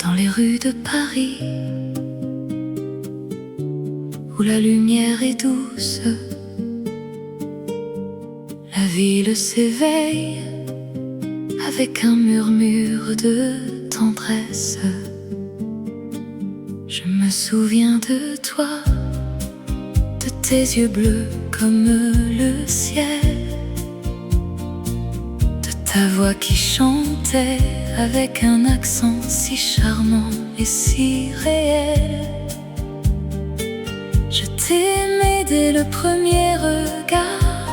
Dans les rues de Paris, où la lumière est douce, la ville s'éveille avec un murmure de tendresse. Je me souviens de toi, de tes yeux bleus comme le ciel, de ta voix qui chantait avec un accent si charmant et si réel. Je t'aimais dès le premier regard,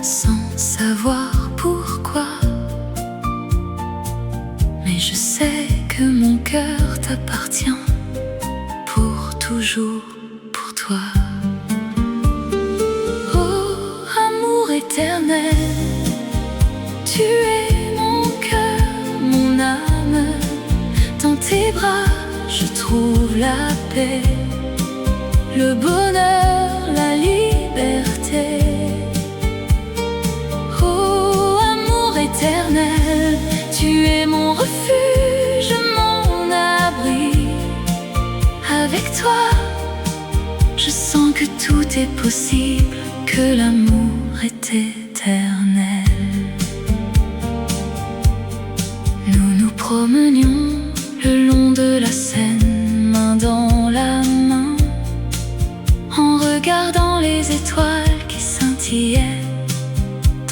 sans savoir pourquoi. Mais je sais que mon cœur t'appartient, pour toujours, pour toi. Oh, amour éternel, tu es mon cœur, mon âme. Dans tes bras, je trouve la paix, le bonheur, la liberté. Oh, amour éternel, tu es mon refuge, mon abri. Avec toi, je sens que tout est possible, que l'amour est éternel. Nous nous promenions le long de la Seine, main dans la main, en regardant les étoiles qui scintillaient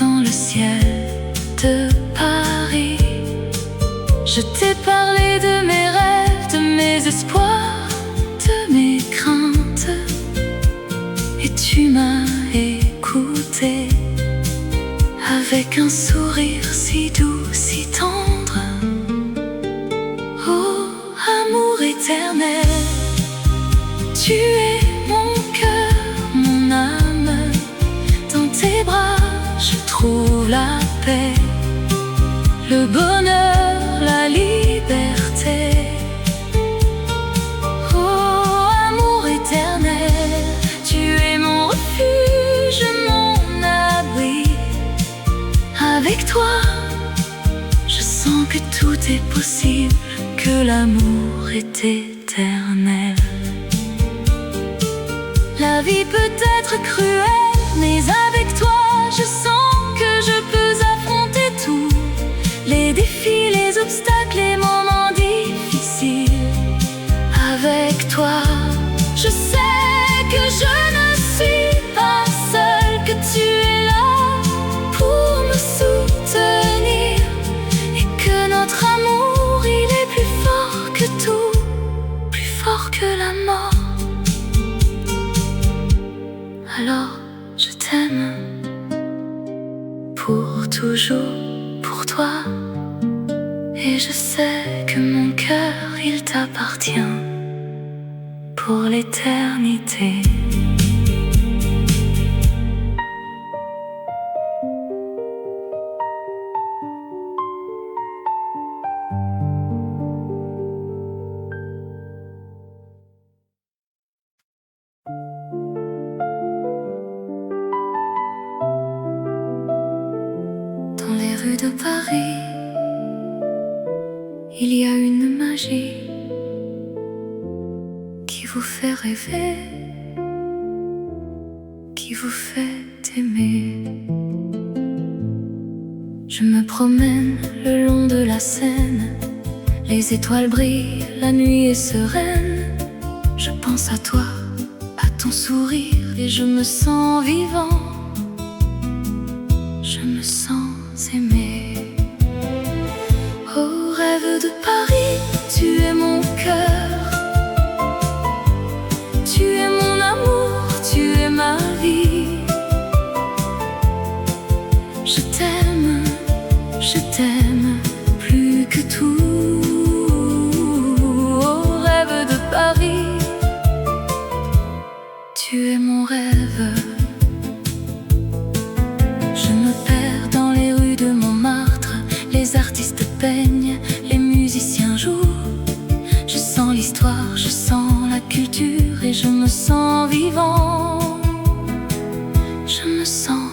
dans le ciel de Paris. Je t'ai parlé de mes rêves, de mes espoirs, de mes craintes, et tu m'as écouté avec un sourire si doux, si tendre. Oh, amour éternel, tu es mon cœur, mon âme. Dans tes bras, je trouve la paix, le bonheur, la liberté. Oh, amour éternel, tu es mon refuge, mon abri. Avec toi, je sens que tout est possible, que l'amour est éternel. La vie peut être cruelle, mais avec toi, je sens que je peux affronter tout. Les défis, les obstacles, les moments difficiles. Avec toi, je sais que je ne suis pas seule, que tu es là pour me soutenir, et que notre amour, il est plus fort que tout, plus fort que la mort. Alors je t'aime, pour toujours, pour toi. Et je sais que mon cœur, il t'appartient, pour l'éternité. Dans les rues de Paris, il y a une magie qui vous fait rêver, qui vous fait aimer. Je me promène le long de la Seine, les étoiles brillent, la nuit est sereine. Je pense à toi, à ton sourire, et je me sens vivant, je me sens aimé. Oh, rêve de Paris, tu es mon cœur, tu es mon amour, tu es ma vie. Je t'aime plus que tout. Oh, rêve de Paris, tu es mon rêve. Je me perds dans les rues de Montmartre, les artistes peignent, les musiciens jouent. Je sens l'histoire, je sens la culture, et je me sens vivant, je me sens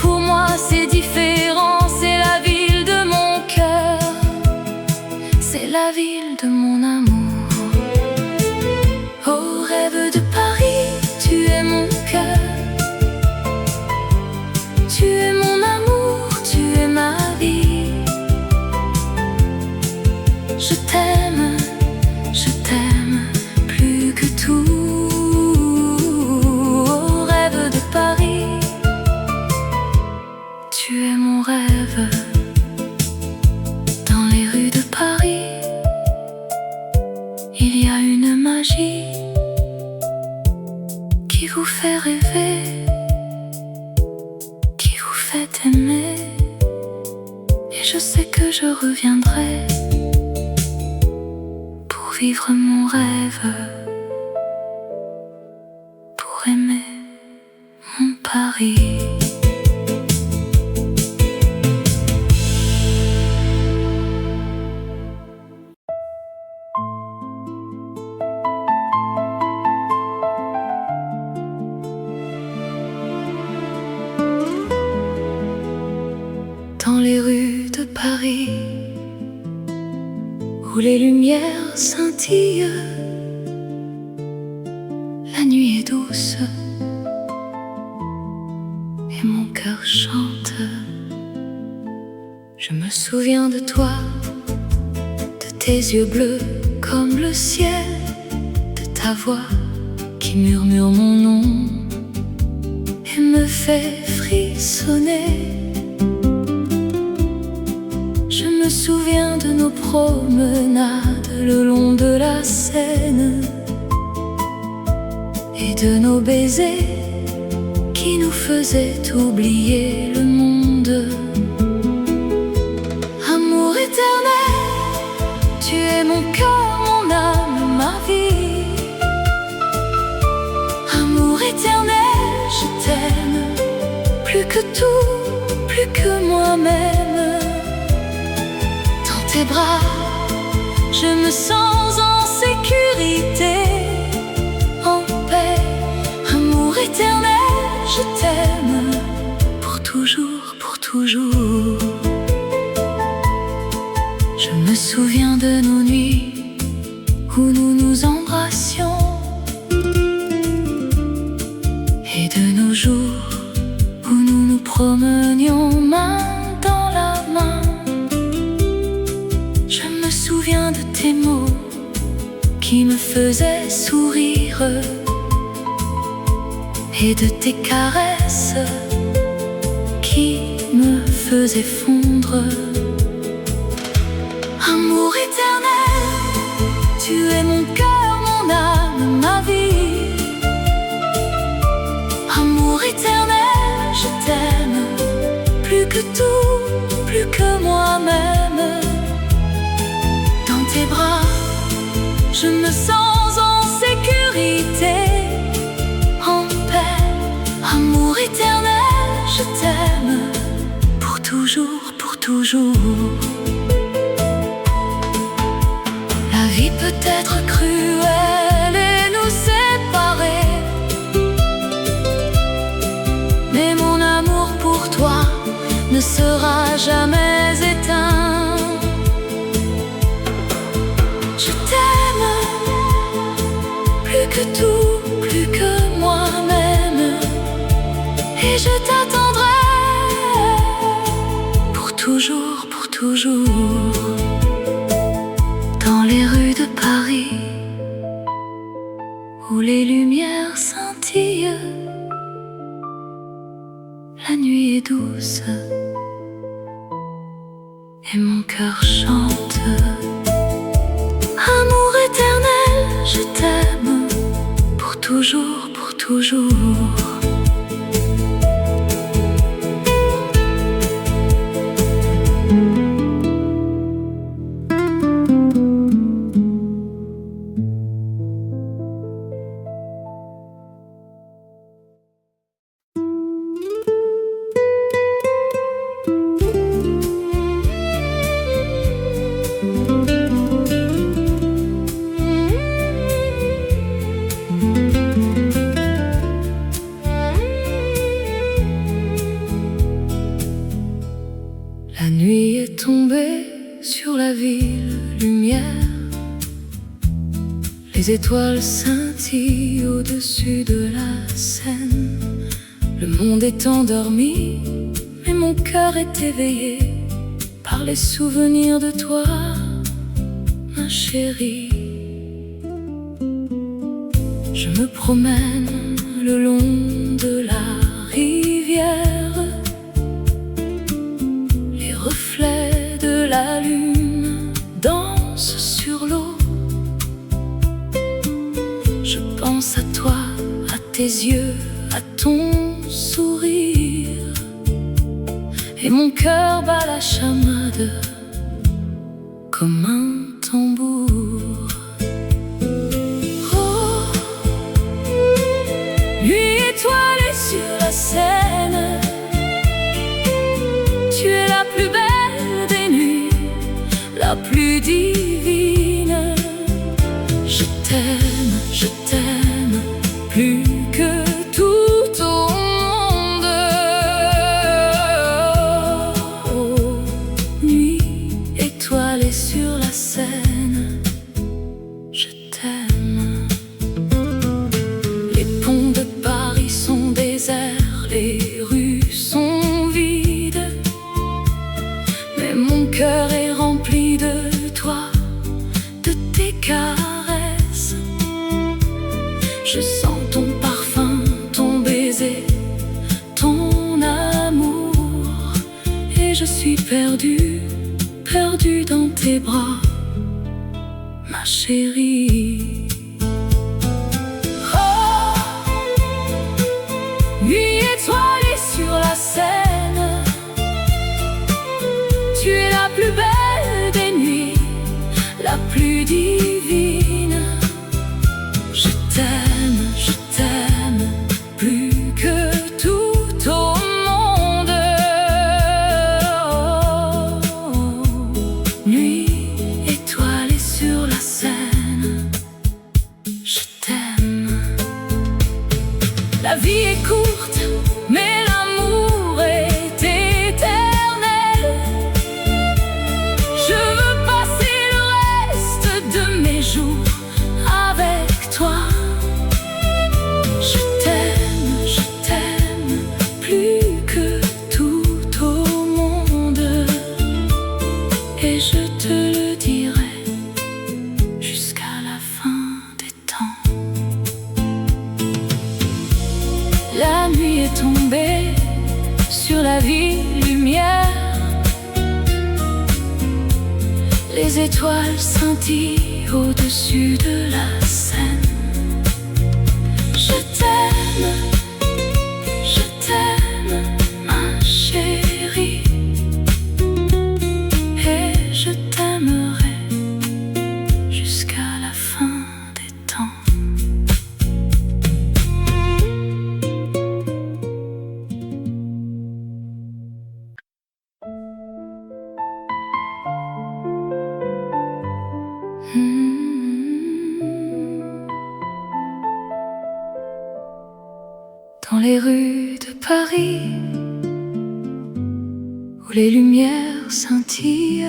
pour moi c'est différent. C'est la ville de mon cœur, c'est la ville de mon amour. Oh rêve de Paris, tu es mon cœur, tu es mon amour, tu es ma vie. Je t'aime plus que tout. Oh rêve de Paris, tu es mon rêve. Dans les rues de Paris, il y a une magie qui vous fait rêver, qui vous fait aimer. Et je sais que je reviendrai pour vivre mon rêve, pour aimer mon Paris. Dans les rues de Paris, où les lumières scintillent, la nuit est douce et mon cœur chante. Je me souviens de toi, de tes yeux bleus comme le ciel, de ta voix qui murmure mon nom et me fait frissonner. Je me souviens de nos promenades le long de la Seine et de nos baisers qui nous faisaient oublier le monde. Amour éternel, tu es mon cœur, mon âme, ma vie. Amour éternel, je t'aime plus que tout, plus que moi-même. Dans tes bras, je me sens en sécurité, en paix. Amour éternel, je t'aime pour toujours, pour toujours. Je me souviens de nos nuits où nous nous embrassions et de nos jours où nous nous promenions main dans la main. Je me souviens de tes mots qui me faisaient sourire et de tes caresses qui me faisaient fondre. Amour éternel, tu es mon cœur, mon âme, ma vie. Amour éternel, je t'aime plus que tout, plus que moi-même. Dans tes bras, je me sens en sécurité, en paix. Amour éternel, je t'aime pour toujours, pour toujours. La vie peut être cruelle et nous séparer, mais mon amour pour toi ne sera jamais éteint. Je t'aime plus que tout, plus que moi-même, et je t'attendrai pour toujours, pour toujours. Dans les rues de Paris, où les lumières scintillent, la nuit est douce et mon cœur chante. Amour éternel, je t'aime pour toujours, pour toujours. lumière. Les étoiles scintillent au-dessus de la Seine. Le monde est endormi, mais mon cœur est éveillé par les souvenirs de toi, ma chérie. Je me promène le long de la rivière. Les reflets de la lune dansent sur l'eau. Je pense à toi, à tes yeux, à ton sourire, et mon cœur bat la chamade comme un tambour. Oh, nuit étoilée sur la Seine, tu es la plus belle des nuits, la plus divine. Je t'aime plus que tout au monde. Oh, nuit étoilée sur la Seine, je t'aime. Les ponts de Paris sont déserts, les rues sont vides, mais mon cœur est rempli de toi, de tes caresses. Je sens ton parfum, ton baiser, ton amour, et je suis perdue, perdue dans tes bras, ma chérie. Oh, nuit étoilée sur la Seine, tu es la plus belle des nuits, la plus divine. Je t'aime plus que tout au monde. Oh, nuit étoilée sur la Seine, je t'aime. La vie est courte, mais l'amour est éternel. Je veux passer le reste de mes jours avec toi. Je t'aime plus que tout au monde, et je te le dirai jusqu'à la fin des temps. La nuit est tombée sur la ville lumière. Les étoiles scintillent au-dessus de la Seine. Je t'aime, ma chérie, et je t'aimerai jusqu'à la fin des temps. Dans les rues de Paris, où les lumières scintillent,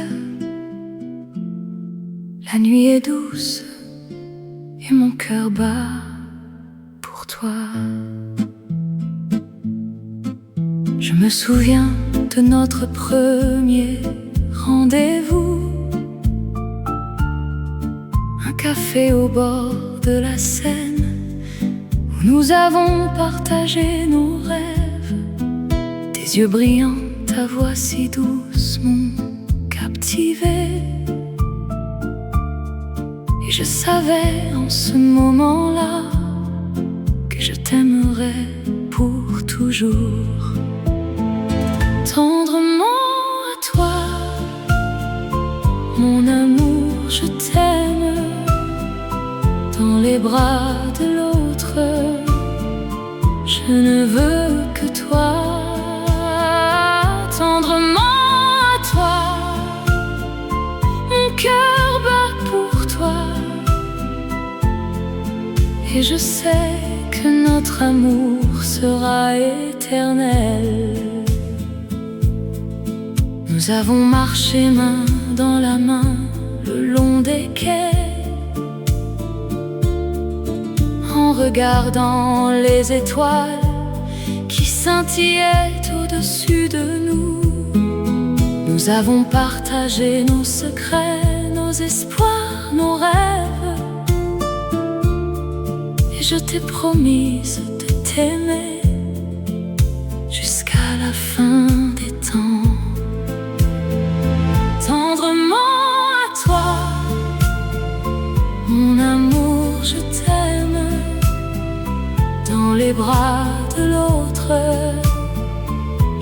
la nuit est douce et mon cœur bat pour toi. Je me souviens de notre premier rendez-vous, un café au bord de la Seine, où nous avons partagé nos rêves. Tes yeux brillants, ta voix si douce m'ont captivé, et je savais en ce moment-là que je t'aimerais pour toujours. Tendrement à toi, mon amour, je t'aime. Dans les bras de l'autre, je ne veux que toi. Tendrement à toi, mon cœur bat pour toi, et je sais que notre amour sera éternel. Nous avons marché main dans la main le des quais, en regardant les étoiles qui scintillaient au-dessus de nous. Nous avons partagé nos secrets, nos espoirs, nos rêves, et je t'ai promise de t'aimer jusqu'à la fin des temps. Tendrement à toi, mon amour, je t'aime. Dans les bras de l'autre,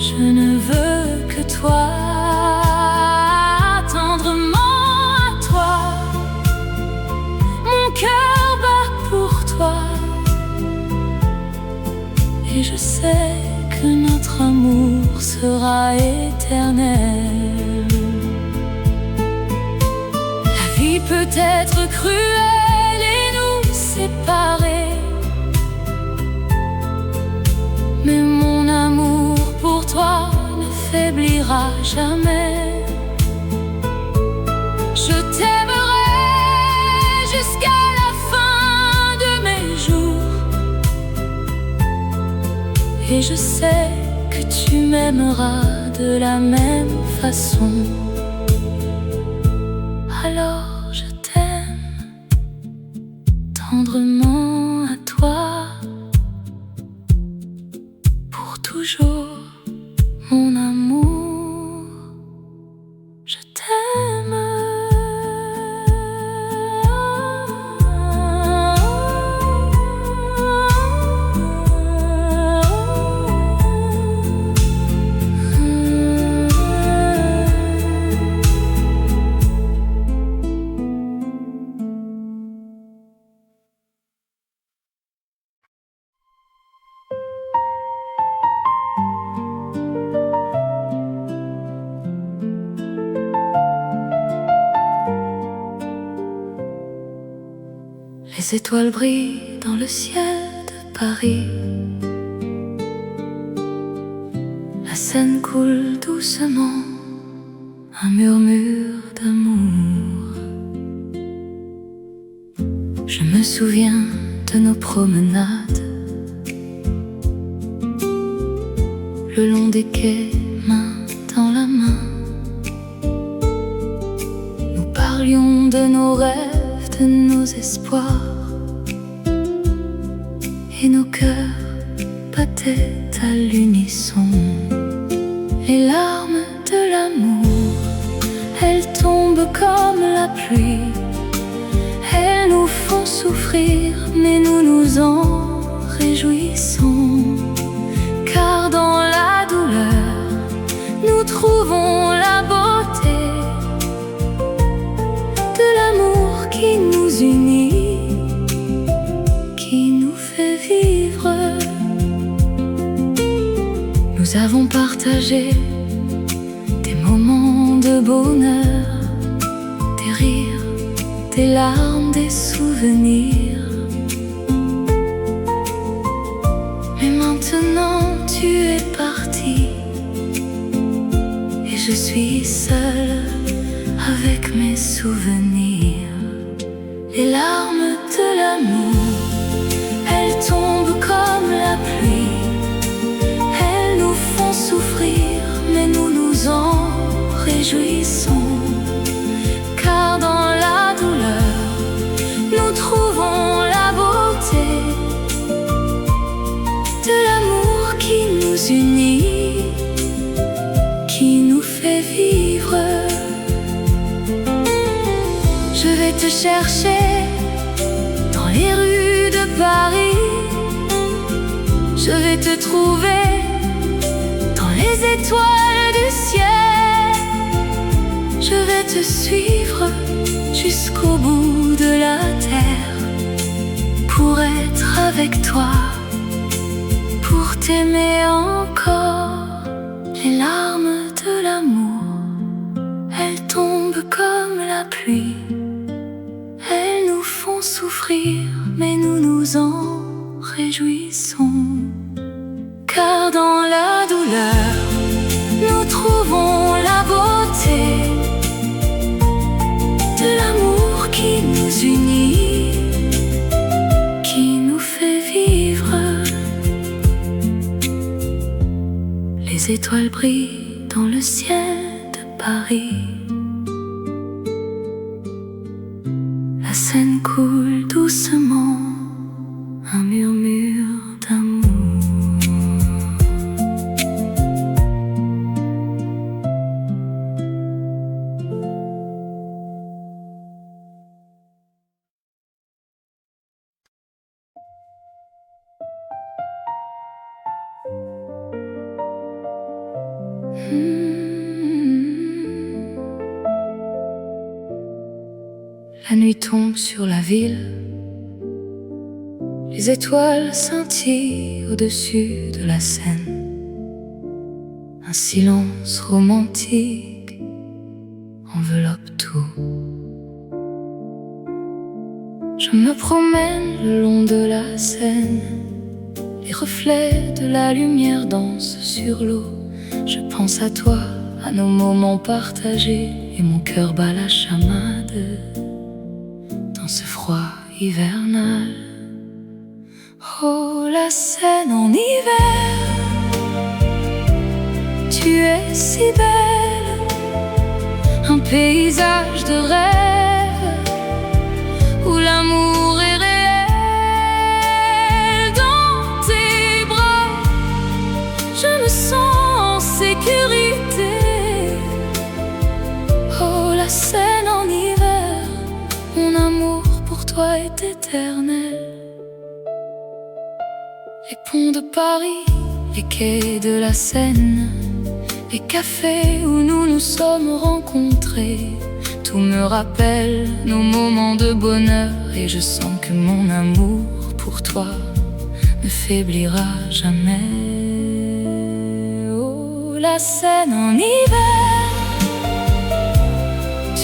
je ne veux que toi. Tendrement à toi, mon cœur bat pour toi, et je sais que notre amour sera éternel. La vie peut être cruelle et nous séparer, mais mon amour pour toi ne faiblira jamais. Je t'aimerai jusqu'à la fin de mes jours, et je sais que tu m'aimeras de la même façon. Alors je t'aime tendrement à toi, pour toujours, mon amour, je t'aime. Les étoiles brillent dans le ciel de Paris. La Seine coule doucement, un murmure d'amour. Je me souviens de nos promenades, le long des quais, main dans la main. Nous parlions de nos rêves, de nos espoirs, et nos cœurs battaient à l'unisson. Les larmes de l'amour, elles tombent comme la pluie. Elles nous font souffrir, mais nous nous en réjouissons. Car dans la douleur, nous trouvons la beauté de l'amour qui nous unit, qui nous fait vivre. Nous avons partagé des moments de bonheur, des rires, des larmes, des souvenirs. Mais maintenant tu es parti, et je suis seule avec mes souvenirs. Les larmes de l'amour, elles tombent comme la pluie. Elles nous font souffrir, mais nous nous en réjouissons. Car dans la douleur, nous trouvons la beauté de l'amour qui nous unit, qui nous fait vivre. Je vais te chercher dans les rues de Paris. Je vais te trouver dans les étoiles du ciel. Je vais te suivre jusqu'au bout de la terre, pour être avec toi, pour t'aimer encore. Les larmes de l'amour, elles tombent comme la pluie. Elles nous font souffrir, mais nous nous en réjouissons. Car dans la douleur, nous trouvons la beauté de l'amour Paris. La Seine coule doucement, un murmure d'amour. La nuit tombe sur la ville, les étoiles scintillent au-dessus de la Seine. Un silence romantique enveloppe tout. Je me promène le long de la Seine, les reflets de la lumière dansent sur l'eau. Je pense à toi, à nos moments partagés, et mon cœur bat la chamade dans ce froid hivernal. Oh, la Seine en hiver, tu es si belle, un paysage de rêve où l'amour est réel. Dans tes bras, je me sens en sécurité. Oh, la Seine en hiver, mon amour pour toi est éternel. Les ponts de Paris, les quais de la Seine, les cafés où nous nous sommes rencontrés, tout me rappelle nos moments de bonheur, et je sens que mon amour pour toi ne faiblira jamais. Oh, la Seine en hiver,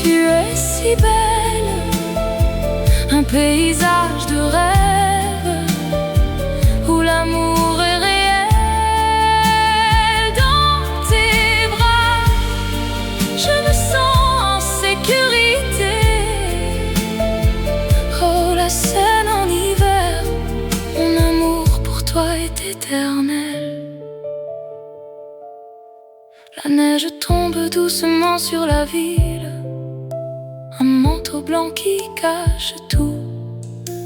tu es si belle, un paysage de rêve où l'amour est réel. Dans tes bras, je me sens en sécurité. Oh, la Seine en hiver, mon amour pour toi est éternel. La neige tombe doucement sur la ville, un manteau blanc qui cache tout.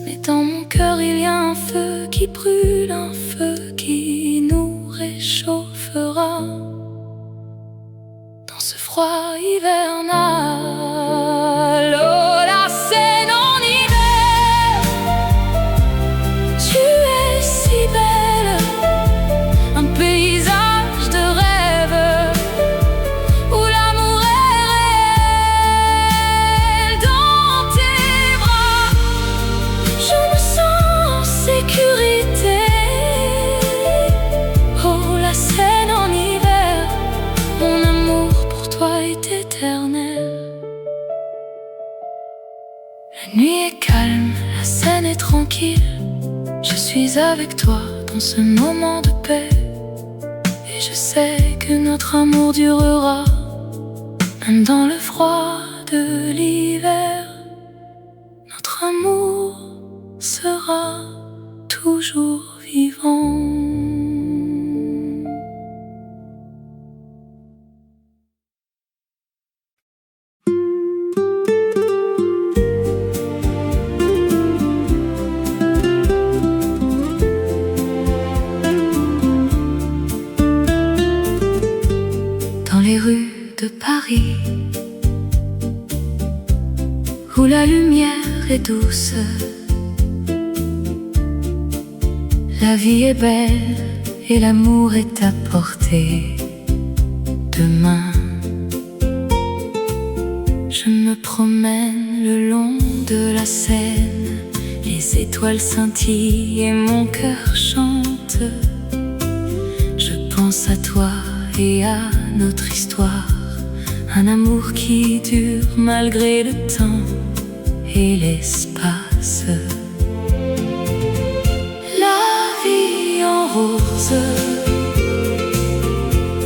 Mais dans mon cœur il y a un feu qui brûle, un feu qui nous réchauffera dans ce froid hivernal. Oh, la Seine en hiver, tu es si belle, un paysage de rêve où l'amour est réel. Dans tes bras, je me sens en sécurité. Oh, la Seine en hiver, mon amour pour toi est éternel. La nuit est calme, la Seine est tranquille. Je suis avec toi dans ce moment de paix, et je sais que notre amour durera, même dans le froid de l'hiver. Notre amour sera toujours vivant. Dans les rues de Paris, où la lumière est douce, la vie est belle et l'amour est à portée de main. Je me promène le long de la Seine, les étoiles scintillent et mon cœur chante. Je pense à toi et à notre histoire, un amour qui dure malgré le temps et l'espace. La vie en rose,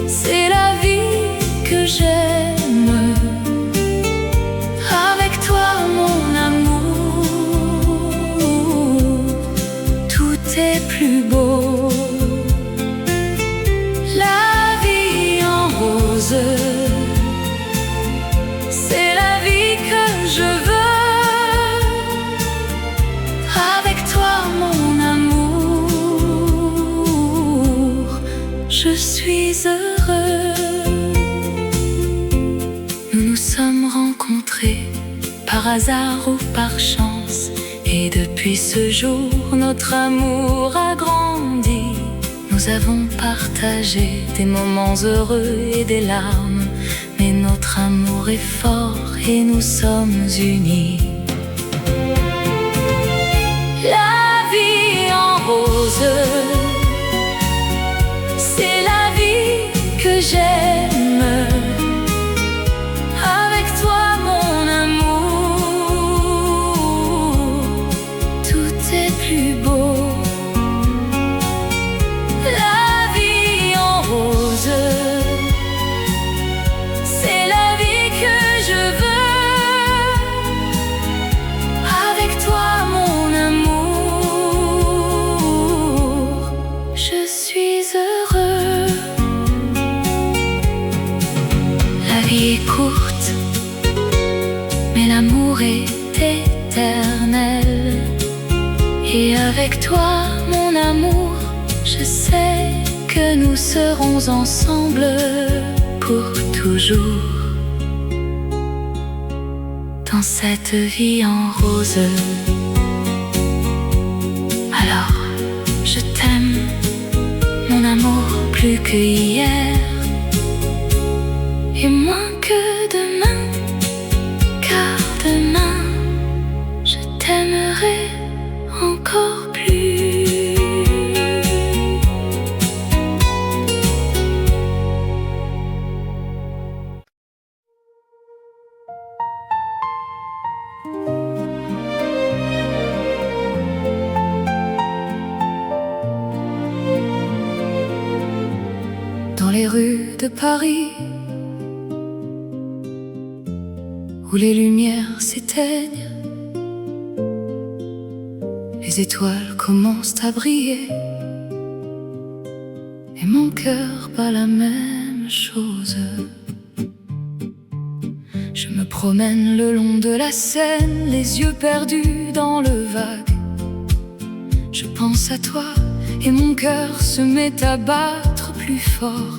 c'est la vie que j'aime. Avec toi mon amour, tout est plus beau. La vie en rose, suis heureux. Nous nous sommes rencontrés par hasard ou par chance, et depuis ce jour notre amour a grandi. Nous avons partagé des moments heureux et des larmes, mais notre amour est fort et nous sommes unis. La vie en rose, c'est la vie que j'aime. Avec toi mon amour, tout est plus beau. La vie en rose, c'est la vie que je veux. Avec toi mon amour, je suis heureux. La vie est courte, mais l'amour est éternel. Et avec toi, mon amour, je sais que nous serons ensemble pour toujours. Dans cette vie en rose. Alors, je t'aime, mon amour, plus que hier et moins que demain, car demain je t'aimerai encore plus. Dans les rues de Paris, où les lumières s'éteignent, les étoiles commencent à briller, et mon cœur bat la même chose. Je me promène le long de la Seine, les yeux perdus dans le vague. Je pense à toi et mon cœur se met à battre plus fort,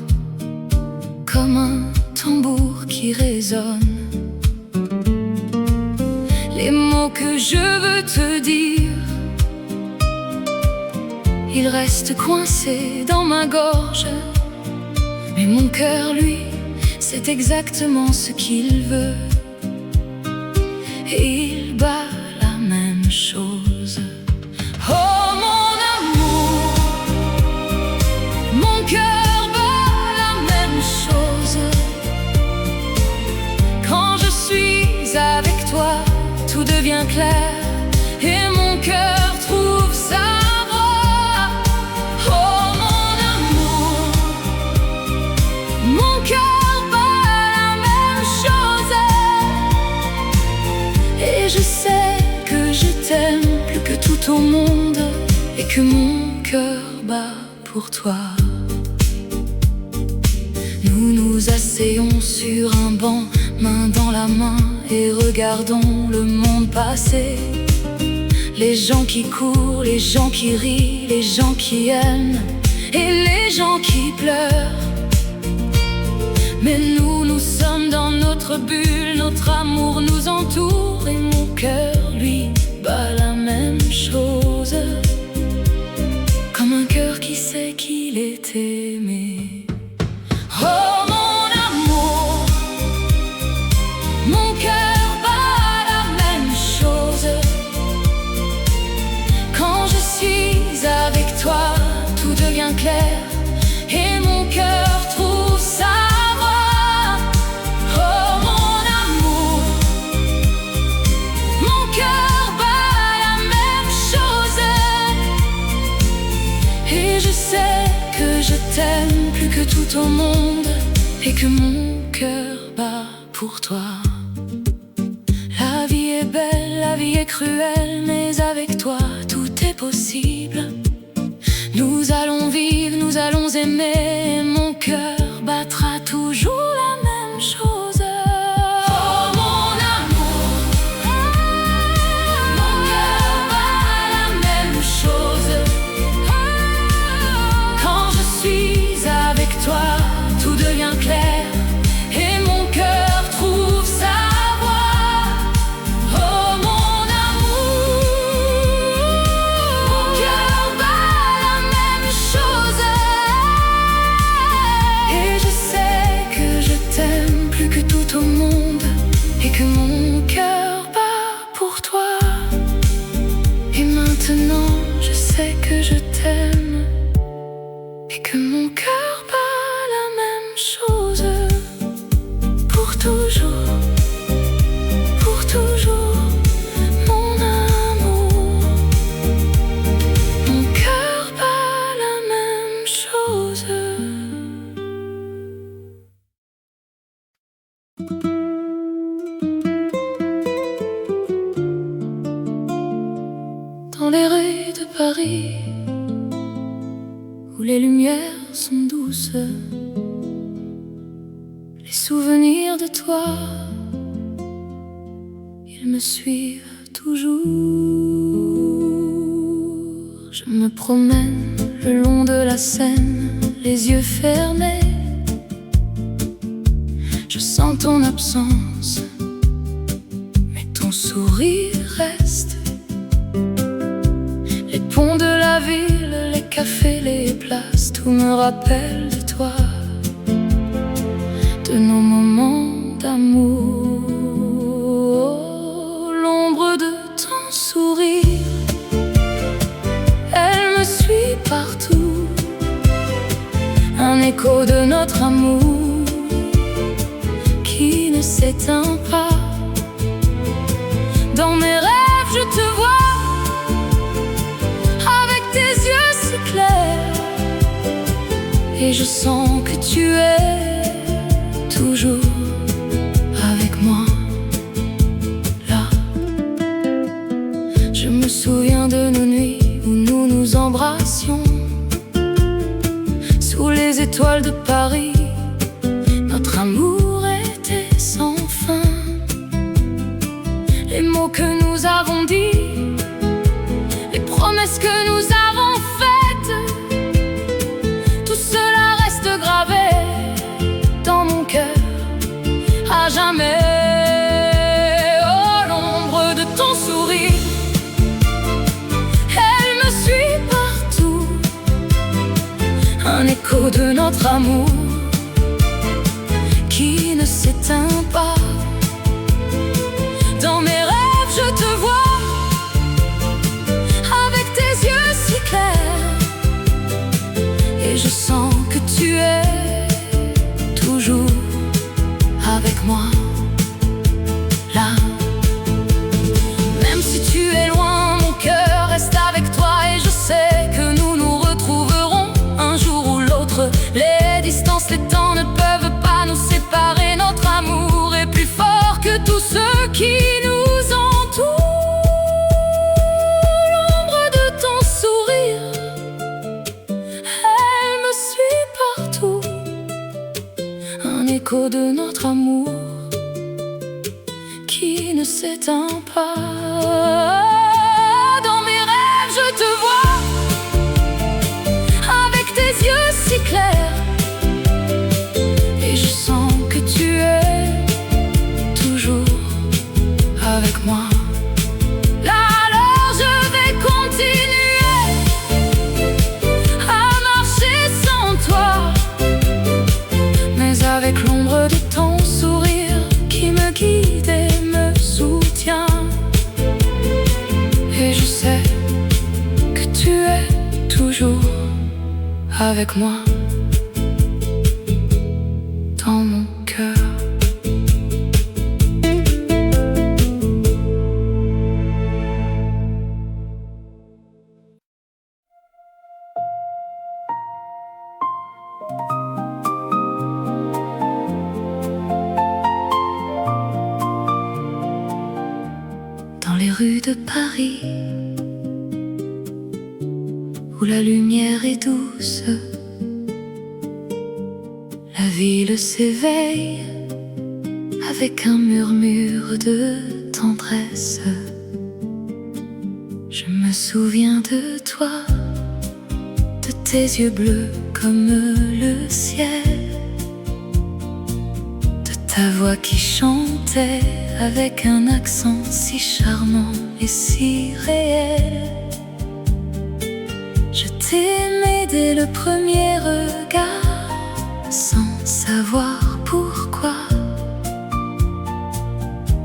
comme un tambour qui résonne. Les mots que je veux te dire, ils restent coincés dans ma gorge. Mais mon cœur, lui, c'est exactement ce qu'il veut, et il bat la même chose. Oh mon amour, mon cœur bat la même chose. Quand je suis avec toi, tout devient clair, et mon cœur trouve sa voie. Oh mon amour, mon cœur bat la même chose, et je sais que je t'aime plus que tout au monde, et que mon cœur bat pour toi. Nous nous asseyons sur un banc, main dans la main, et regardons le monde passer. Les gens qui courent, les gens qui rient, les gens qui aiment et les gens qui pleurent. Mais nous, nous sommes dans notre bulle, notre amour nous entoure, et mon cœur, lui, bat la même chose, comme un cœur qui sait qu'il est aimé. Oh mon amour, mon cœur bat la même chose. Quand je suis avec toi, tout devient clair, et mon cœur trouve sa voie. Oh mon amour, mon cœur bat la même chose, et je sais que je t'aime plus que tout au monde, et que mon cœur bat pour toi. La vie est belle, la vie est cruelle, mais avec toi tout est possible. Nous allons vivre, nous allons aimer, et mon cœur battra toujours la même chose. Oh mon amour, mon cœur bat la même chose. Quand je suis avec toi, que je t'aime et que mon cœur bat la même chose. Pour toujours, mon amour. Mon cœur bat la même chose. Dans les rues de Paris, où les lumières sont douces, les souvenirs de toi, ils me suivent toujours. Je me promène le long de la Seine, les yeux fermés. Je sens ton absence, mais ton sourire reste. Les ponts de la ville, les cafés, les places, tout me rappelle de toi, de nos moments d'amour. L'ombre de ton sourire, elle me suit partout. Un écho de notre amour qui ne s'éteint pas. Dans mes rêves, je te vois, et je sens que tu es toujours avec moi, là. Je me souviens de nos nuits où nous nous embrassions sous les étoiles de Paris. Notre amour était sans fin. Les mots que nous avons dits, les promesses que nous avons faites, tout cela reste gravé dans mon cœur à jamais. Oh, l'ombre de ton sourire, elle me suit partout. Un écho de notre amour qui ne s'éteint pas. Dans mes rêves, je te vois, avec tes yeux si clairs, et je sens que tu es toujours avec moi, là. Même si tu es loin, mon cœur reste avec toi, et je sais que nous nous retrouverons un jour ou l'autre. Les distances, les temps ne peuvent pas nous séparer. Notre amour est plus fort que tout ce qui nous entoure. L'ombre de ton sourire, elle me suit partout. Un écho de notre amour qui ne s'éteint pas. Dans mes rêves, je te vois, avec tes yeux si clairs, et je sens que tu es toujours avec moi. Là, alors je vais continuer à marcher sans toi, mais avec l'ombre de ton sourire qui me guide et me soutient. Et je sais que tu es toujours avec moi, dans mon cœur. Dans les rues de Paris, où la lumière est douce, la ville s'éveille avec un murmure de tendresse. Je me souviens de toi, de tes yeux bleus comme le ciel, de ta voix qui chantait avec un accent si charmant et si réel. Je t'aimais dès le premier regard, sans savoir pourquoi.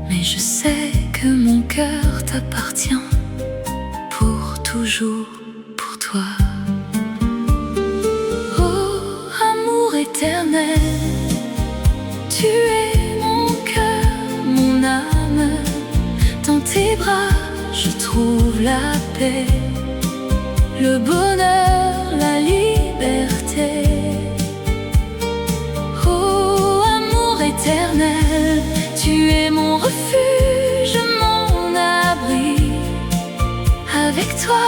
Mais je sais que mon cœur t'appartient pour toujours, pour toi. toi. Oh, amour éternel, tu es mon cœur, mon âme. Dans tes bras, je trouve la paix, le bonheur, la liberté. Oh, amour éternel, tu es mon refuge, mon abri. Avec toi,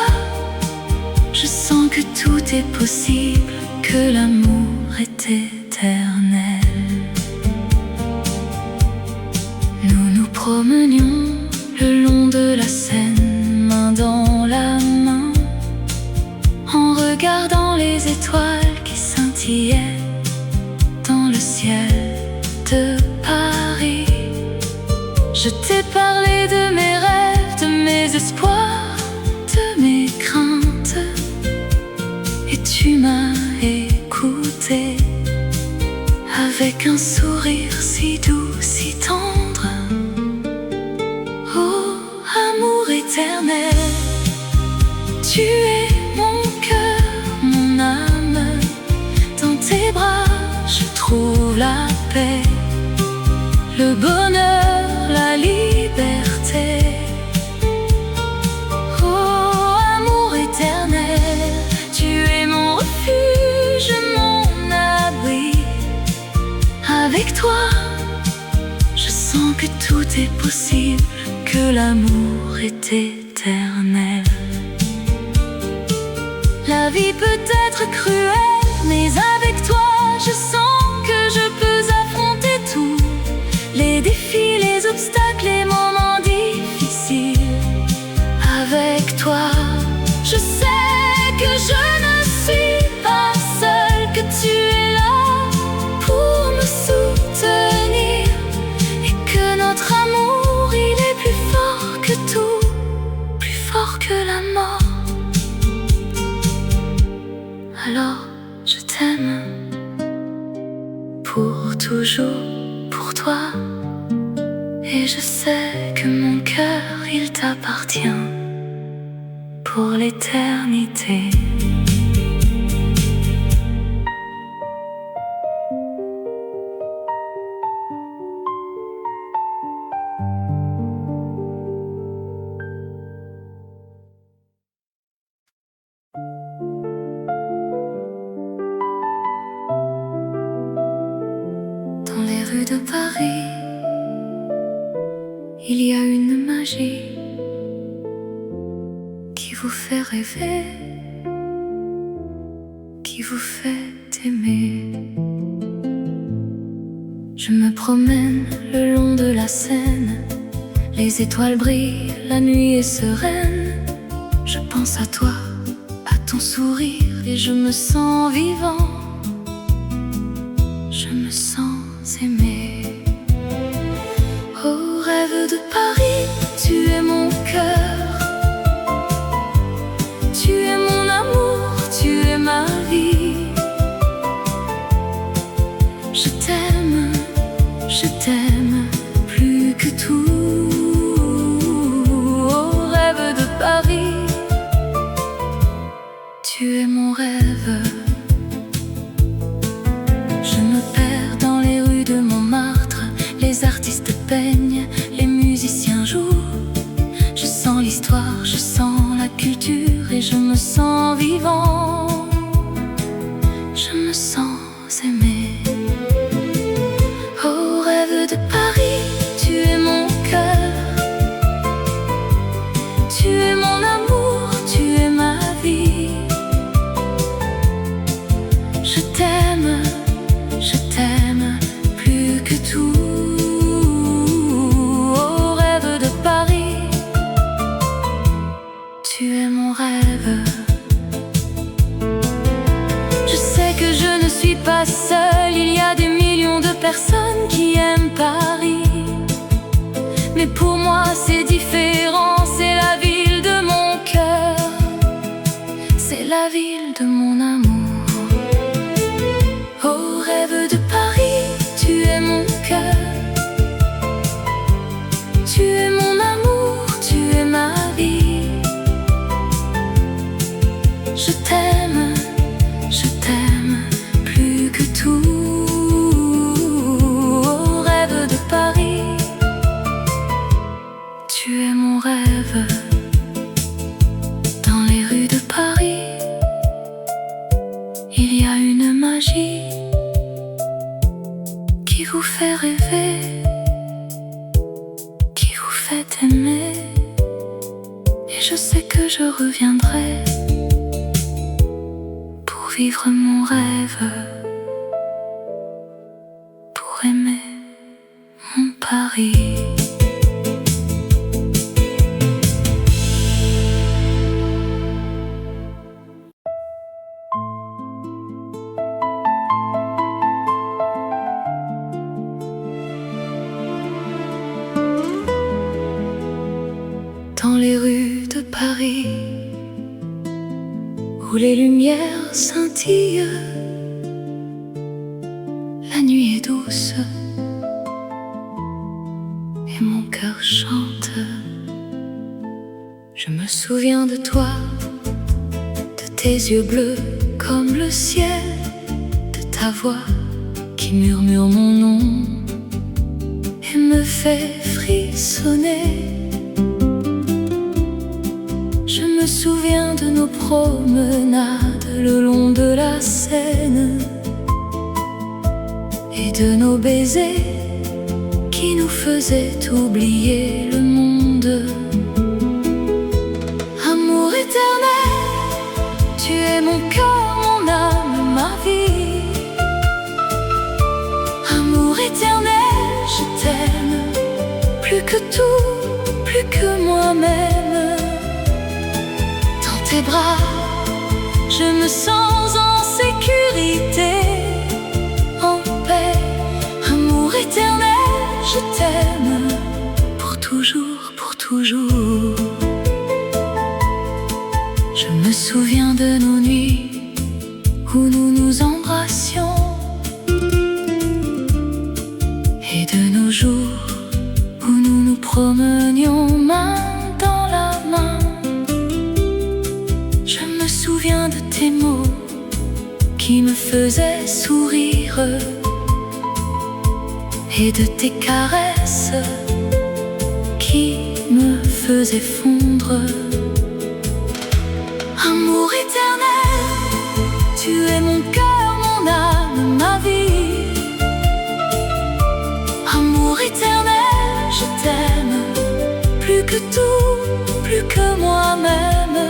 je sens que tout est possible, que l'amour est éternel. Nous nous promenions le long de la Seine, main dans la main, en regardant les étoiles qui scintillaient dans le ciel de Paris. Je t'ai parlé de mes rêves, de mes espoirs, de mes craintes, et tu m'as écouté avec un sourire si doux, si tendre. Oh, amour éternel, tu es mon cœur, mon âme. Dans tes bras, je trouve la paix, le bonheur, la liberté. Oh, amour éternel, tu es mon refuge, mon abri. Avec toi, je sens que tout est possible, que l'amour est éternel. La vie peut être cruelle, mais avec toi, je sens que je peux affronter tout. Les défis, les obstacles, les moments difficiles. Avec toi, je sais que je ne suis pas seule, que tu es là pour me soutenir, et que notre amour, il est plus fort que tout, plus fort que la mort. Alors je t'aime pour toujours, pour toi. Et je sais que mon cœur, il t'appartient pour l'éternité. Dans les rues de Paris, il y a une magie qui vous fait rêver, qui vous fait aimer. Je me promène le long de la Seine, les étoiles brillent, la nuit est sereine. Je pense à toi, à ton sourire, et je me sens vivant, je me sens aimé. Oh, rêve de Paris, tu es mon cœur, tu es mon amour, tu es ma vie. Je t'aime plus que tout. Oh, rêve de Paris, tu es mon rêve. Je me perds dans les rues de Montmartre, les artistes peignent, les musiciens jouent. Je sens l'histoire, je sens la culture, et je me sens vivant, je me sens aimé. Oh, rêve de Paris, tu es mon cœur, tu es mon amour, tu es ma vie. Je t'aime plus que tout. Oh, rêve de Paris, tu es mon rêve. Je sais que je ne suis pas seule, il y a des millions de personnes qui aiment Paris. Mais pour moi c'est différent, c'est la ville de mon cœur, c'est la ville de mon amour. Oh, rêve de Paris, tu es mon cœur, tu es mon amour, tu es ma vie. je t'aime plus que tout. Rêve de Paris, tu es mon rêve. Dans les rues de Paris, il y a une magie qui vous fait rêver, qui vous fait aimer. Et je sais que je reviendrai pour vivre mon rêve, pour aimer mon Paris. Dans les rues de Paris, où les lumières scintillent, la nuit est douce et mon cœur chante. Je me souviens de toi, de tes yeux bleus comme le ciel, de ta voix qui murmure mon nom et me fait frissonner. Je me souviens de nos promenades le long de la Seine et de nos baisers qui nous faisaient oublier le monde. Amour éternel, tu es mon cœur, mon âme, ma vie. Amour éternel, je t'aime plus que tout, plus que moi-même. Tes bras, je me sens en sécurité, en paix. Amour éternel, je t'aime pour toujours, pour toujours. Je me souviens de nos nuits où nous nous embrassions et de nos jours où nous nous promenions main dans la main. Je me souviens de tes mots qui me faisaient sourire et de tes caresses qui me faisaient fondre. Amour éternel, tu es mon cœur, mon âme, ma vie. Amour éternel, je t'aime plus que tout, plus que moi-même.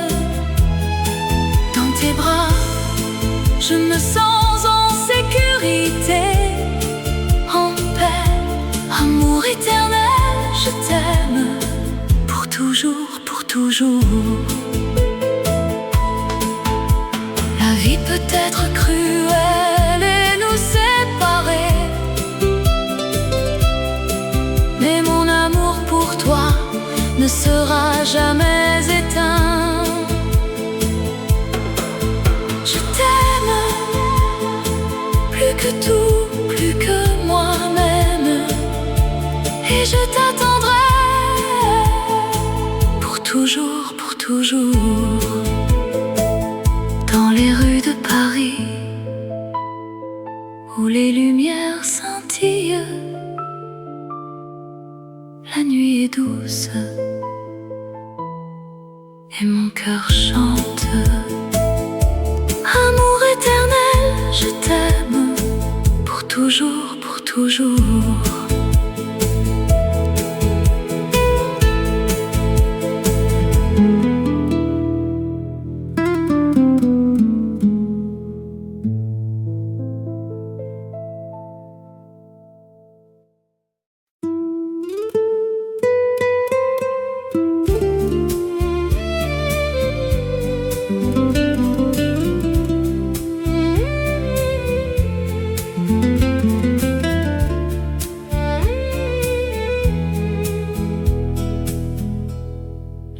Dans tes bras, je me sens en sécurité, en paix. Amour éternel, je t'aime pour toujours, pour toujours. La vie peut être cruelle et nous séparer, mais mon amour pour toi ne sera jamais éteint. Je t'aime plus que tout, plus que moi-même, et je t'attendrai pour toujours, pour toujours. Dans les rues de Paris, où les lumières scintillent, la nuit est douce et mon cœur chante. Amour éternel, je t'aime pour toujours, pour toujours.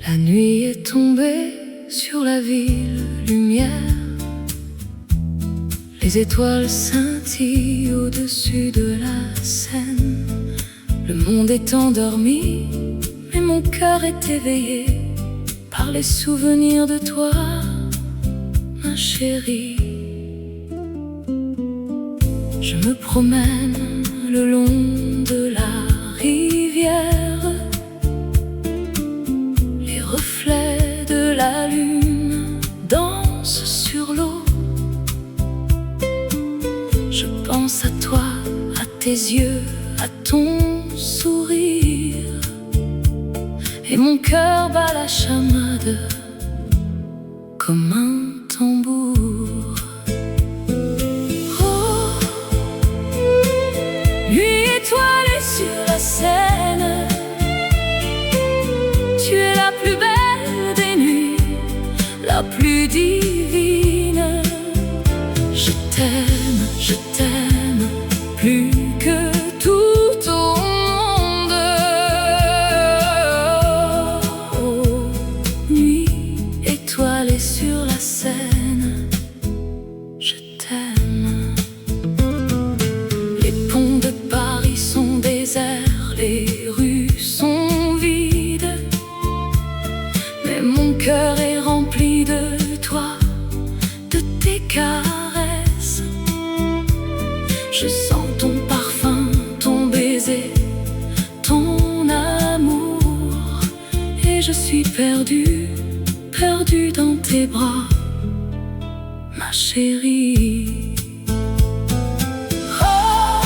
La nuit est tombée sur la ville lumière. Les étoiles scintillent au-dessus de la Seine. Le monde est endormi, mais mon cœur est éveillé par les souvenirs de toi. ma chérie. Je me promène le long de la rivière. Les reflets de la lune dansent sur l'eau. Je pense à toi, à tes yeux, à ton sourire, et mon cœur bat la chamade comme un tambour. Oh, nuit étoilée sur la Seine, tu es la plus belle des nuits, la plus divine. Je t'aime plus que tout au monde. Oh, nuit étoilée sur la Seine, je t'aime. Les ponts de Paris sont déserts, les rues sont vides, mais mon cœur est rempli de toi, de tes caresses. Je sens ton parfum, ton baiser, ton amour, et je suis perdue, perdue dans tes bras, ma chérie. Oh,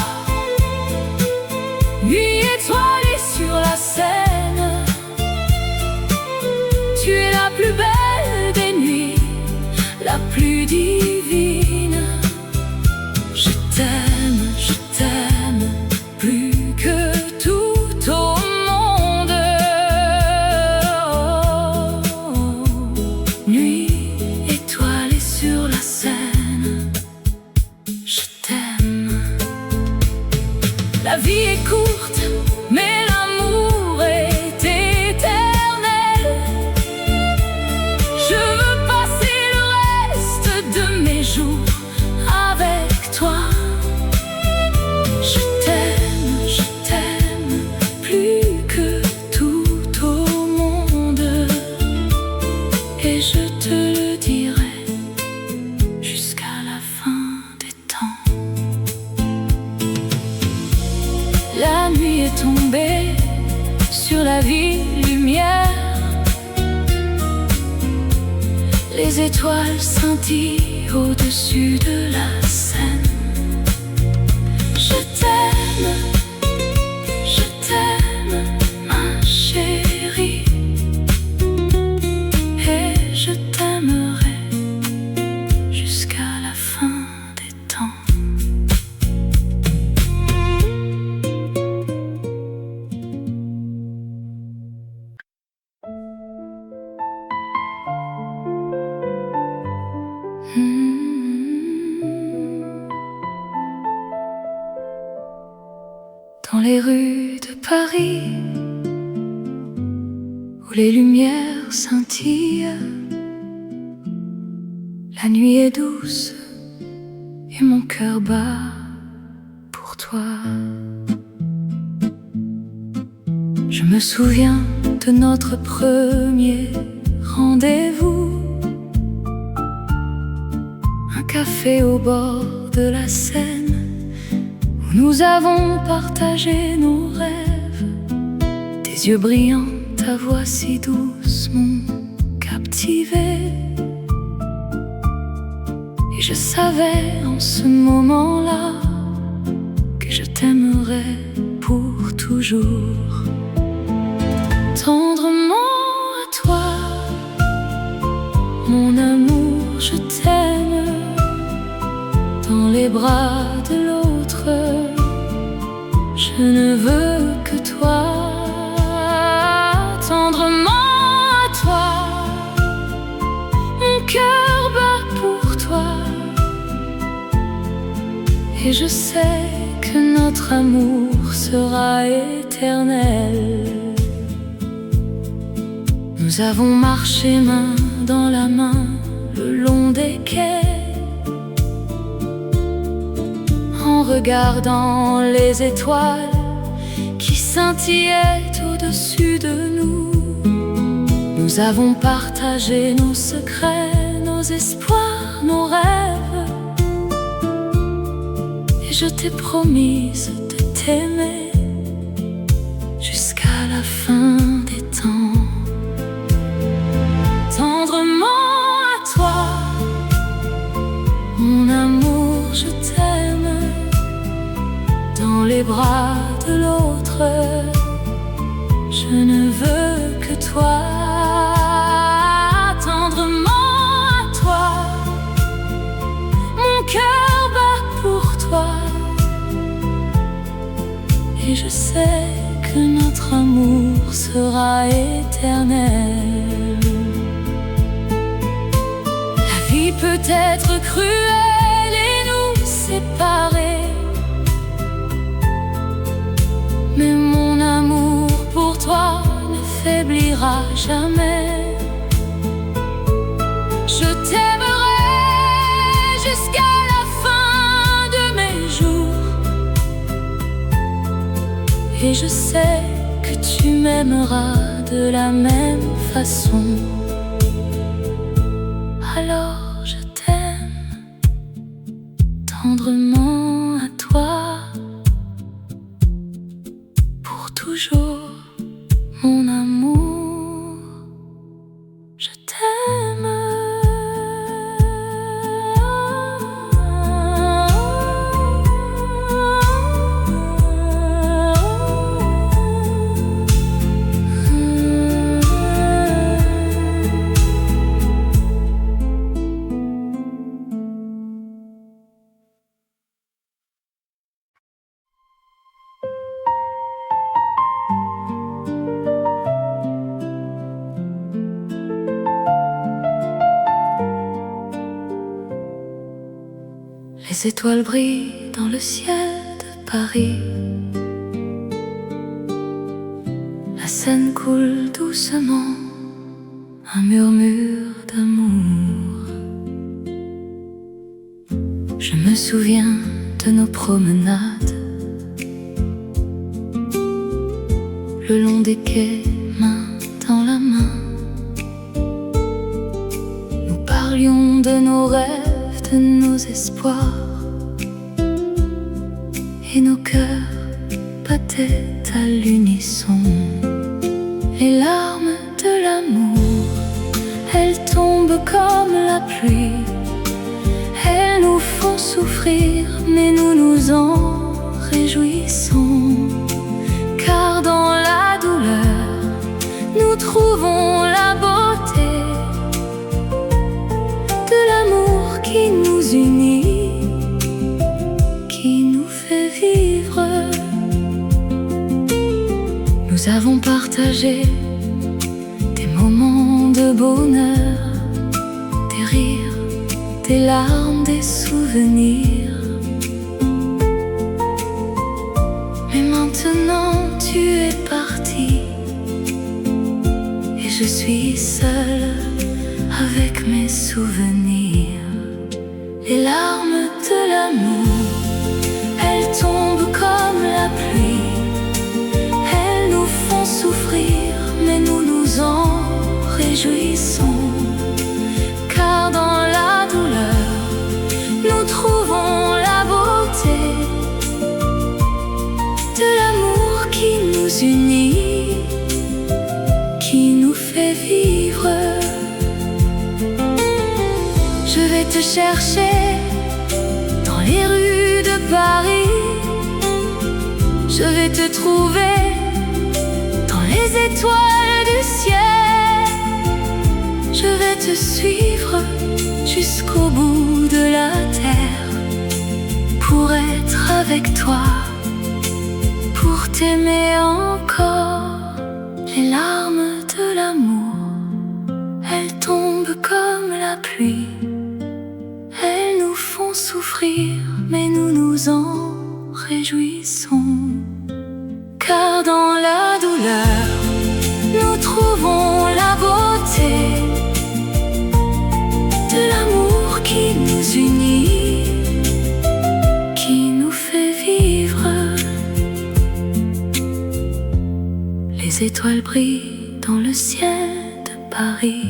nuit étoilée sur la Seine, tu es la plus belle des nuits, la plus divine. Je t'aime plus que tout au monde. Oh, nuit étoilée sur la Seine, je t'aime. La vie est courte, mais l'amour est éternel. Je veux passer le reste de mes jours avec toi. Je t'aime plus que tout au monde, et je te le dirai jusqu'à la fin des temps. La nuit est tombée sur la ville lumière. Les étoiles scintillent au-dessus de la Seine. Je t'aime, ma chérie, et je t'aimerai jusqu'à la fin des temps. Dans les rues de Paris, où les lumières scintillent, la nuit est douce et mon cœur bat pour toi. Je me souviens de notre premier rendez-vous, un café au bord de la Seine, où nous avons partagé nos rêves. Tes yeux brillants, ta voix si douce m'ont captivé, et je savais en ce moment-là que je t'aimerais pour toujours. Tendrement à toi, mon amour, je t'aime. Dans les bras de l'autre, je ne veux que toi. Tendrement à toi, mon cœur bat pour toi, et je sais que notre amour sera éternel. Nous avons marché main dans la main le long des quais, en regardant les étoiles qui scintillaient au-dessus de nous. Nous avons partagé nos secrets, nos espoirs nos rêves. Et je t'ai promise de t'aimer jusqu'à la fin des temps. Tendrement à toi, mon amour, je t'aime. Dans les bras de l'autre, je ne veux que toi. Tendrement à toi, mon cœur bat pour toi. Et je sais que notre amour sera éternel. La vie peut être cruelle et nous séparer, mais mon amour pour toi ne faiblira jamais. Je t'aimerai jusqu'à la fin de mes jours, et je sais que tu m'aimeras de la même façon. Alors je t'aime tendrement à toi, pour toujours, mon amour, je t'aime. Les étoiles brillent dans le ciel de Paris. La Seine coule doucement, un murmure d'amour. Je me souviens de nos promenades le long des quais, main dans la main. Nous parlions de nos rêves, de nos espoirs, et nos cœurs battaient à l'unisson. Les larmes de l'amour, elles tombent comme la pluie. Elles nous font souffrir, mais nous nous en réjouissons. Car dans la douleur, nous trouvons la beauté de l'amour qui nous unit, qui nous fait vivre. Nous avons partagé des moments de bonheur, des rires, des larmes, des souvenirs. Mais maintenant tu es parti, et je suis seule avec mes souvenirs. Les larmes de l'amour, elles tombent comme la pluie. Elles nous font souffrir, mais nous nous en réjouissons. Car dans la douleur, nous trouvons la beauté de l'amour qui nous unit, qui nous fait vivre. Je vais te chercher dans les rues de Paris. Je vais te trouver dans les étoiles du ciel. Je vais te suivre jusqu'au bout de la terre, pour être avec toi, pour t'aimer encore. Les larmes de l'amour, elles tombent comme la pluie. Elles nous font souffrir, mais nous nous en réjouissons. Car dans la douleur, nous trouvons la beauté de l'amour qui nous unit, qui nous fait vivre. Les étoiles brillent dans le ciel de Paris.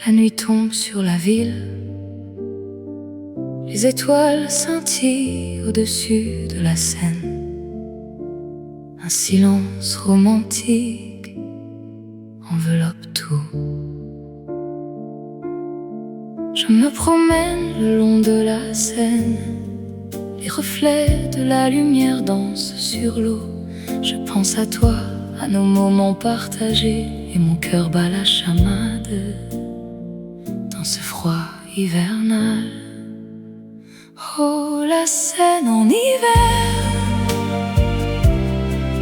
La nuit tombe sur la ville, les étoiles scintillent au-dessus de la Seine. Un silence romantique enveloppe tout. Je me promène le long de la Seine, les reflets de la lumière dansent sur l'eau. Je pense à toi, à nos moments partagés, et mon cœur bat la chamade dans ce froid hivernal. Oh, la Seine en hiver,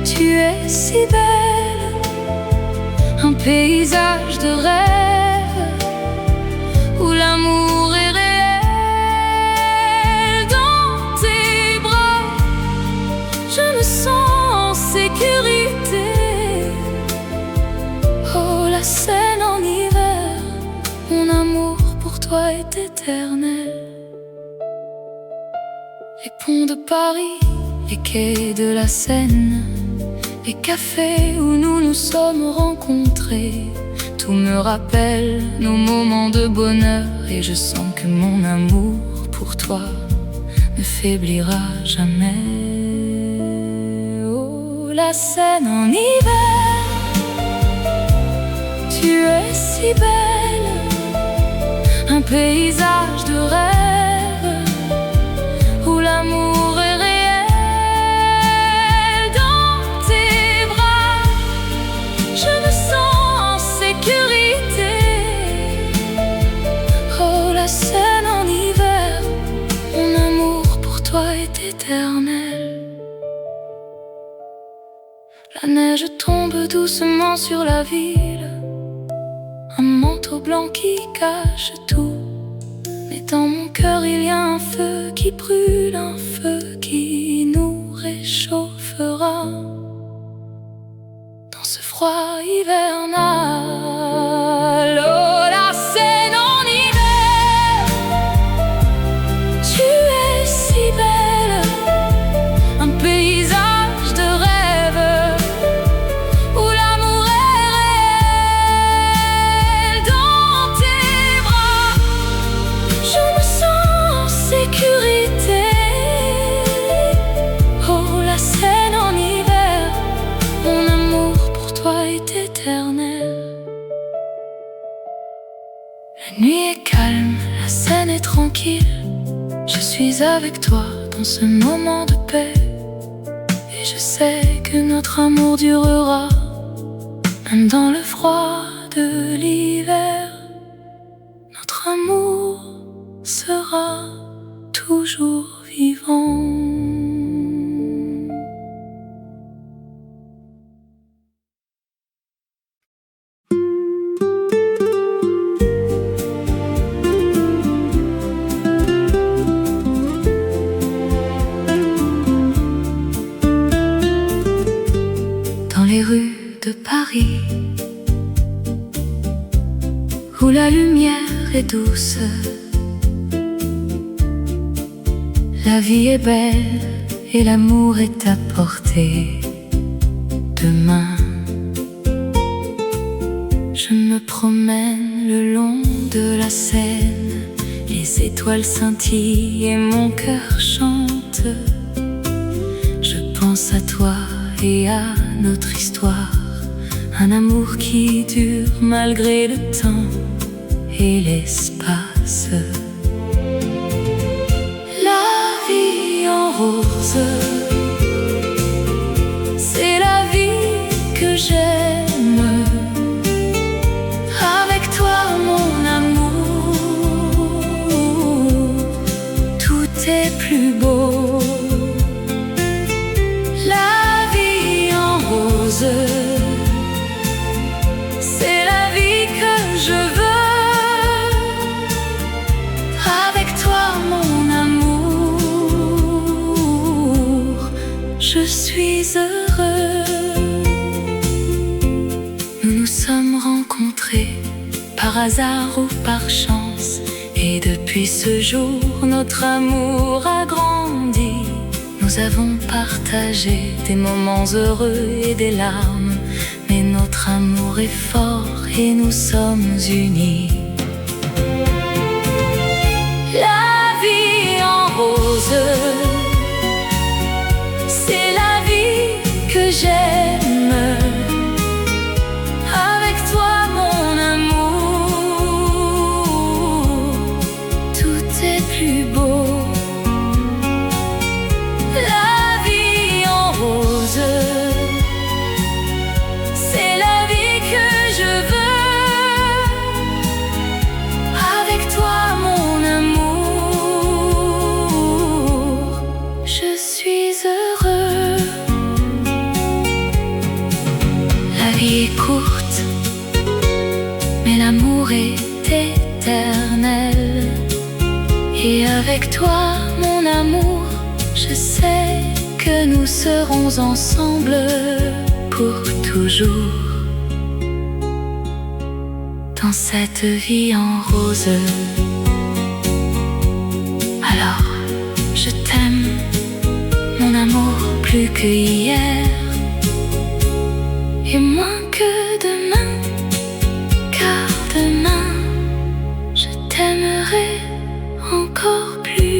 tu es si belle, un paysage de rêve où l'amour est réel. Dans tes bras, je me sens en sécurité. Oh, la Seine en hiver, mon amour pour toi est éternel. Les ponts de Paris, les quais de la Seine, les cafés où nous nous sommes rencontrés, tout me rappelle nos moments de bonheur, et je sens que mon amour pour toi ne faiblira jamais. Oh, la Seine en hiver, tu es si belle, un paysage de rêve où l'amour est réel. Dans tes bras, je me sens en sécurité. Oh, la Seine en hiver, mon amour pour toi est éternel. La neige tombe doucement sur la ville, un manteau blanc qui cache tout. Mais dans mon cœur il y a un feu qui brûle, un feu qui nous réchauffera dans ce froid hivernal. Oh, la Seine en hiver, tu es si belle, un paysage de rêve où l'amour est réel. Dans tes bras, je me sens en sécurité. Oh, la Seine en hiver, mon amour pour toi est éternel. La nuit est calme, la Seine est tranquille. Je suis avec toi dans ce moment de paix, et je sais que notre amour durera, même dans le froid de l'hiver. Notre amour sera toujours vivant. Dans les rues de Paris, où la lumière est douce, la vie est belle et l'amour est à portée de main. Je me promène le long de la Seine, les étoiles scintillent et mon cœur chante. Je pense à toi et à notre histoire, un amour qui dure malgré le temps et l'espace. La vie en rose, c'est la vie que j'aime. Avec toi, mon amour, tout est plus beau. La vie en rose, c'est la vie que je veux. Avec toi, mon amour, je suis heureux. Nous nous sommes rencontrés par hasard ou par chance, et depuis ce jour, notre amour a grandi. Nous avons partagé des moments heureux et des larmes, mais notre amour est fort et nous sommes unis. est éternel. Et avec toi, mon amour, je sais que nous serons ensemble pour toujours. Dans cette vie en rose. Alors, je t'aime, mon amour, plus que hier et moins que demain, car demain, je t'aimerai encore plus.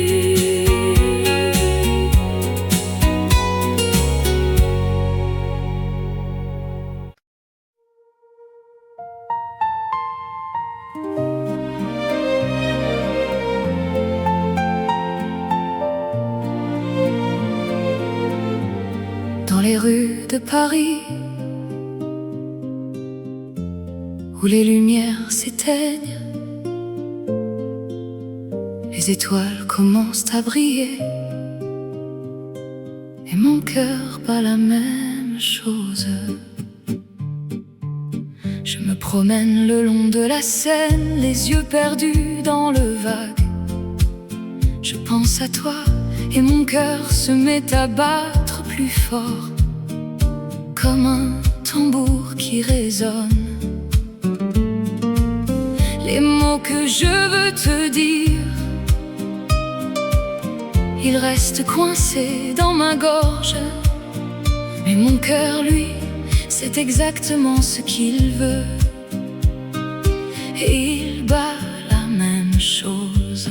Dans les rues de Paris, où les lumières s'éteignent, les étoiles commencent à briller, et mon cœur bat la même chose. Je me promène le long de la Seine, les yeux perdus dans le vague. Je pense à toi et mon cœur se met à battre plus fort, comme un tambour qui résonne. Les mots que je veux te dire, ils restent coincés dans ma gorge. Mais mon cœur, lui, c'est exactement ce qu'il veut, et il bat la même chose.